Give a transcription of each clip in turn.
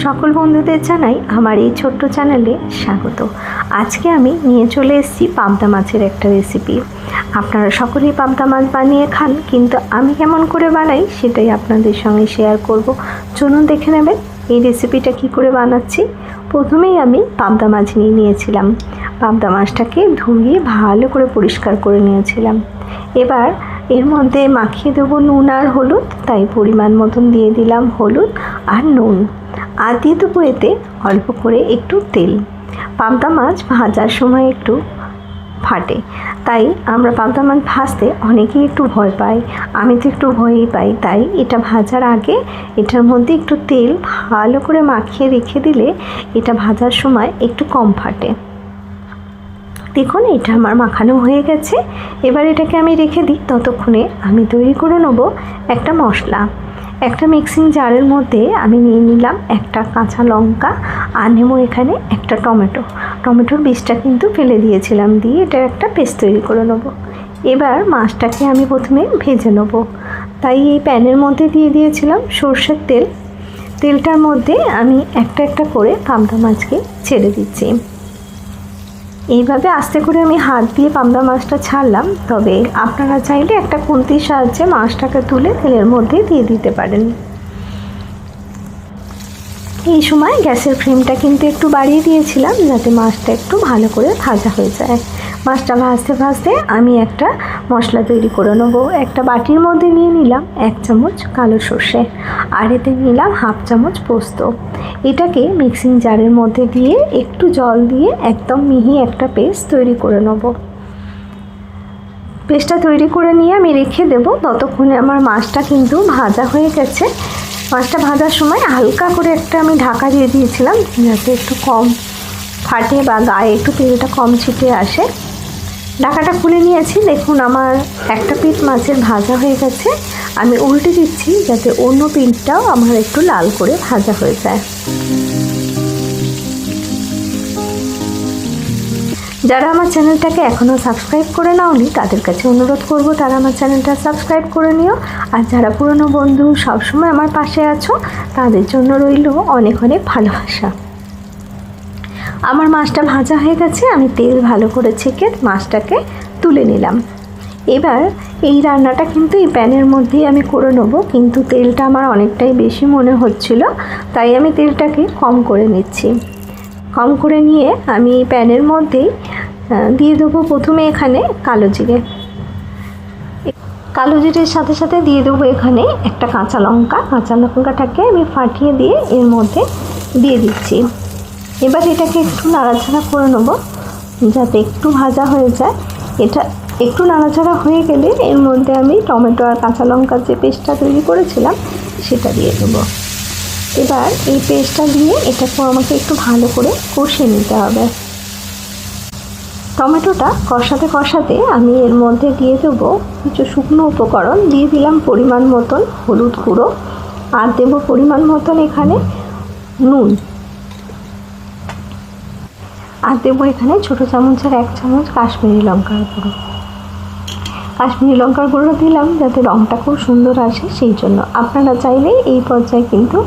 সকল বন্ধুদের জানাই আমার এই ছোট্ট চ্যানেলে স্বাগত। আজকে আমি নিয়ে চলে এসেছি পাবদা মাছের একটা রেসিপি। আপনারা সকলেই পাবদা মাছ বানিয়ে খান, কিন্তু আমি কেমন করে বানাই সেটাই আপনাদের সঙ্গে শেয়ার করব। চলুন দেখে নেবেন এই রেসিপিটা কি করে বানাচ্ছি। প্রথমেই আমি পাবদা মাছ নিয়েছিলাম। পাবদা মাছটাকে ধুয়ে ভালো করে পরিষ্কার করে নিয়েছিলাম। এবার এর মধ্যে মাখিয়ে দেবো নুন আর হলুদ, তাই পরিমাণ মতন দিয়ে দিলাম হলুদ আর নুন। আর দিয়ে দেবো এতে অল্প করে একটু তেল। পাবদা মাছ ভাজার সময় একটু ফাটে, তাই আমরা পাবদা মাছ ভাজতে অনেকেই একটু ভয় পাই, আমি তো একটু ভয়ই পাই। তাই এটা ভাজার আগে এটার মধ্যে একটু তেল ভালো করে মাখিয়ে রেখে দিলে এটা ভাজার সময় একটু কম ফাটে। দেখুন এটা আমার মাখানো হয়ে গেছে। এবার এটাকে আমি রেখে দিই। ততক্ষণে আমি তৈরি করে নেব একটা মশলা। একটা মিক্সিং জারের মধ্যে আমি নিয়ে নিলাম একটা কাঁচা লঙ্কা আর নেব এখানে একটা টমেটোর বীজটা কিন্তু ফেলে দিয়েছিলাম, দিয়ে এটা একটা পেস্ট তৈরি করে নেব। এবার মাছটাকে আমি প্রথমে ভেজে নেব, তাই এই প্যানের মধ্যে দিয়ে দিয়েছিলাম সর্ষের তেল। তেলটার মধ্যে আমি একটা একটা করে পাবদা মাছকে ছেড়ে দিচ্ছি। এইভাবে আস্তে করে আমি হাত দিয়ে পাবদা মাছটা ছাড়লাম, তবে আপনারা চাইলে একটা খুন্তির সাহায্যে মাছটাকে তুলে তেলের মধ্যে দিয়ে দিতে পারেন। এই সময় গ্যাসের ফ্লেমটা কিন্তু একটু বাড়িয়ে দিয়েছিলাম, যাতে মাছটা একটু ভালো করে ভাজা হয়ে যায়। মাছটা ভাজতে ভাজতে আমি একটা মশলা তৈরি করে নেব। একটা বাটির মধ্যে নিয়ে নিলাম 1 চামচ কালো সর্ষে, আর এতে নিলাম 1/2 চামচ পোস্ত। এটাকে মিক্সিং জারের মধ্যে দিয়ে একটু জল দিয়ে একদম মিহি একটা পেস্ট তৈরি করে নেব। পেস্টটা তৈরি করে নিয়ে আমি রেখে দেব। ততক্ষণে আমার মাছটা কিন্তু ভাজা হয়ে গেছে। মাছটা ভাজার সময় হালকা করে একটা আমি ঢাকা দিয়ে দিয়েছিলাম, যাতে একটু কম ফাটে বা গায়ে একটু তেলটা কম ছিটে আসে। ঢাকাটা খুলে নিয়েছি। দেখুন আমার একটা পিঠ মাছের ভাজা হয়ে গেছে। আমি উল্টে দিচ্ছি যাতে অন্য পিঠটাও আমার একটু লাল করে ভাজা হয়ে যায়। যারা আমার চ্যানেলটাকে এখনও সাবস্ক্রাইব করে নাওনি তাদের কাছে অনুরোধ করব তারা আমার চ্যানেলটা সাবস্ক্রাইব করে নিও। আর যারা পুরনো বন্ধু সবসময় আমার পাশে আছো তাদের জন্য রইল অনেক অনেক ভালোবাসা। আমার মাছটা ভাজা হয়ে গেছে। আমি তেল ভালো করে ছেঁকে মাছটাকে তুলে নিলাম। এবার এই রান্নাটা কিন্তু এই প্যানের মধ্যেই আমি করে নেব, কিন্তু তেলটা আমার অনেকটাই বেশি মনে হচ্ছিল, তাই আমি তেলটাকে কম করে নিচ্ছি। কম করে নিয়ে আমি এই প্যানের মধ্যেই দিয়ে দেবো প্রথমে এখানে কালো জিরে। কালো জিরের সাথে সাথে দিয়ে দেবো এখানে একটা কাঁচা লঙ্কাটাকে আমি ফাটিয়ে দিয়ে এর মধ্যে দিয়ে দিচ্ছি। এবার এটাকে একটু নাড়াচাড়া করে নেব যাতে একটু ভাজা হয়ে যায়। এটা একটু নাড়াচাড়া হয়ে গেলে এর মধ্যে আমি টমেটো আর কাঁচা লঙ্কার যে পেস্টটা তৈরি করেছিলাম সেটা দিয়ে দেবো। এবার এই পেস্টটা দিয়ে এটাকে আমাকে একটু ভালো করে কষিয়ে নিতে হবে। টমেটোটা কষাতে কষাতে আমি এর মধ্যে দিয়ে দেবো কিছু শুকনো উপকরণ। দিয়ে দিলাম পরিমাণ মতন হলুদ গুঁড়ো, আর দেবো পরিমাণ মতন এখানে নুন, আর দেবো এখানে ছোটো চামচের 1 চামচ কাশ্মীরি লঙ্কার গুঁড়ো। কাশ্মীরি লঙ্কার গুঁড়ো দিলাম যাতে রঙটা খুব সুন্দর আসে, সেই জন্য। আপনারা চাইলে এই পর্যায়ে কিন্তু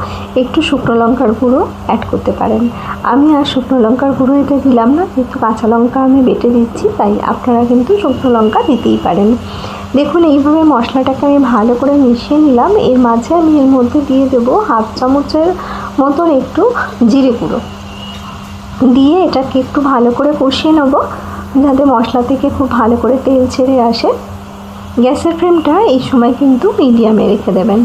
একটু শুকনো লঙ্কার গুঁড়ো অ্যাড করতে পারেন। আমি আর শুকনো লঙ্কার গুঁড়ো এটা দিলাম না, কিন্তু কাঁচা লঙ্কা আমি বেটে দিচ্ছি, তাই আপনারা কিন্তু শুকনো লঙ্কা দিতেই পারেন। দেখুন এইভাবে মশলাটাকে আমি ভালো করে মিশিয়ে নিলাম। এর মাঝে আমি এর মধ্যে দিয়ে দেবো 1/2 চামচের মতন একটু জিরে গুঁড়ো, দিয়ে এটাকে একটু ভালো করে কষিয়ে নেব যাতে মশলা থেকে খুব ভালো করে তেল ছেড়ে আসে। গ্যাসের ফ্লেমটা এই সময় কিন্তু মিডিয়ামে রেখে দেবেন।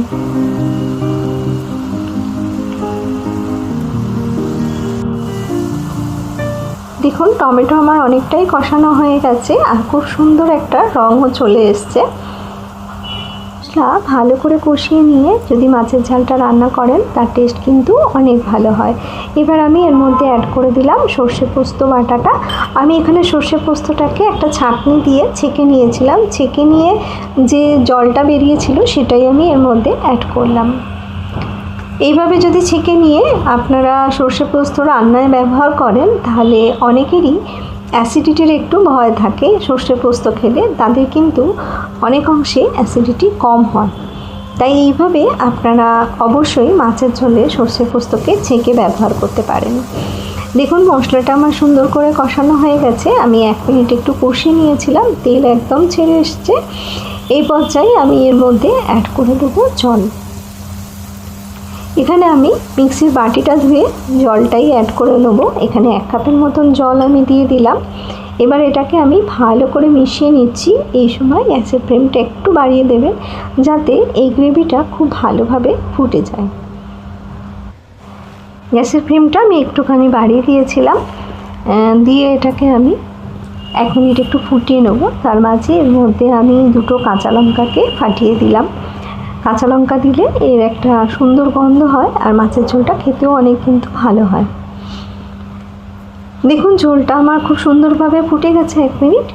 দেখুন টমেটো আমার অনেকটাই কষানো হয়ে গেছে আর খুব সুন্দর একটা রঙও চলে এসছে। মশলা ভালো করে কষিয়ে নিয়ে যদি মাছের ঝালটা রান্না করেন তার টেস্ট কিন্তু অনেক ভালো হয়। এবার আমি এর মধ্যে অ্যাড করে দিলাম সর্ষে পোস্ত বাটাটা। আমি এখানে সর্ষে পোস্তটাকে একটা ছাঁকনি দিয়ে ছেঁকে নিয়েছিলাম। ছেঁকে নিয়ে যে জলটা বেরিয়েছিল সেটাই আমি এর মধ্যে অ্যাড করলাম। এইভাবে যদি ছেঁকে নিয়ে আপনারা সর্ষে পোস্ত রান্নায় ব্যবহার করেন তাহলে অনেকেরই অ্যাসিডিটির একটু ভয় থাকে। সর্ষে পোস্ত খেলে তাদের কিন্তু অনেক অংশে অ্যাসিডিটি কম হয়। তাই এইভাবে আপনারা অবশ্যই মাছের ঝোলে সর্ষে পোস্তকে ছেঁকে ব্যবহার করতে পারেন। দেখুন মশলাটা আমার সুন্দর করে কষানো হয়ে গেছে। আমি 1 মিনিট একটু কষিয়ে নিয়েছিলাম, তেল একদম ছেড়ে এসছে। এই পর্যায়ে আমি এর মধ্যে অ্যাড করে দেবো জল। এখানে আমি মিক্সির বাটিটা ধুয়ে জলটাই অ্যাড করে নেব। এখানে 1 কাপের মতন জল আমি দিয়ে দিলাম। এবার এটাকে আমি ভালো করে মিশিয়ে নিচ্ছি। এই সময় গ্যাসের ফ্লেমটা একটু বাড়িয়ে দেবেন যাতে এই গ্রেভিটা খুব ভালোভাবে ফুটে যায়। গ্যাসের ফ্লেমটা আমি একটুখানি বাড়িয়ে দিয়েছিলাম, দিয়ে এটাকে আমি 1 মিনিট একটু ফুটিয়ে নেব। তার মাঝে এর মধ্যে আমি 2টো কাঁচা লঙ্কাকে ফাটিয়ে দিলাম। কাঁচা লঙ্কা দিলে এর একটা সুন্দর গন্ধ হয় আর মাছের ঝোলটা খেতেও অনেক কিন্তু ভালো হয়। দেখুন ঝোলটা আমার খুব সুন্দরভাবে ফুটে গেছে 1 মিনিট।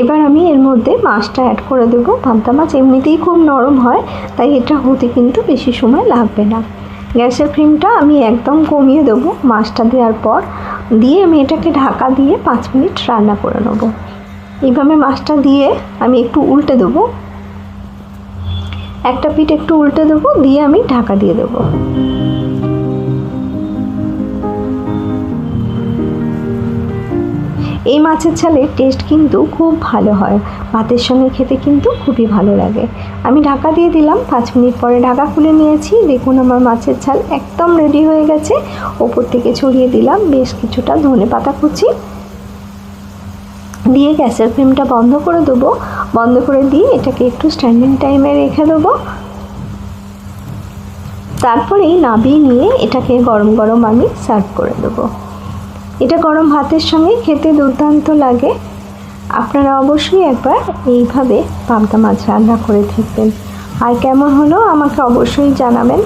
এবার আমি এর মধ্যে মাছটা অ্যাড করে দেবো। পাবদা মাছ এমনিতেই খুব নরম হয়, তাই এটা হতে কিন্তু বেশি সময় লাগবে না। গ্যাসের ফ্লেমটা আমি একদম কমিয়ে দেবো মাছটা দেওয়ার পর, দিয়ে আমি এটাকে ঢাকা দিয়ে 5 মিনিট রান্না করে নেব। এইভাবে মাছটা দিয়ে আমি একটু উল্টে দেবো, একটা পিঠ একটু উল্টে দেবো, দিয়ে আমি ঢাকা দিয়ে দেবো। এই মাছের ঝালের টেস্ট কিন্তু খুব ভালো হয়, ভাতের সঙ্গে খেতে কিন্তু খুবই ভালো লাগে। আমি ঢাকা দিয়ে দিলাম, 5 মিনিট পরে ঢাকা খুলে নিয়েছি। দেখুন আমার মাছের ঝাল একদম রেডি হয়ে গেছে। ওপর থেকে ছড়িয়ে দিলাম বেশ কিছুটা ধনেপাতা কুচি, দিয়ে গ্যাসের ফ্লেমটা বন্ধ করে দেবো। বন্ধ করে দিয়ে এটাকে একটু স্ট্যান্ডিং টাইমে রেখে দেবো। তারপরেই নামিয়ে নিয়ে এটাকে গরম গরম আমি সার্ভ করে দেবো। এটা গরম ভাতের সঙ্গে খেতে দুর্দান্ত লাগে। আপনারা অবশ্যই একবার এইভাবে পাবদা মাছ রান্না করে দেখবেন, আর কেমন হলো আমাকে অবশ্যই জানাবেন।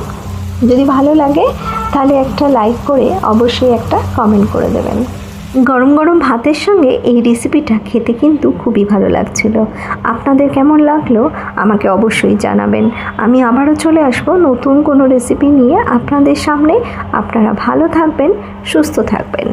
যদি ভালো লাগে তাহলে একটা লাইক করে অবশ্যই একটা কমেন্ট করে দেবেন। গরম গরম ভাতের সঙ্গে এই রেসিপিটা খেতে কিন্তু খুবই ভালো লাগছিল। আপনাদের কেমন লাগলো আমাকে অবশ্যই জানাবেন। আমি আবারও চলে আসব নতুন কোনো রেসিপি নিয়ে আপনাদের সামনে। আপনারা ভালো থাকবেন, সুস্থ থাকবেন।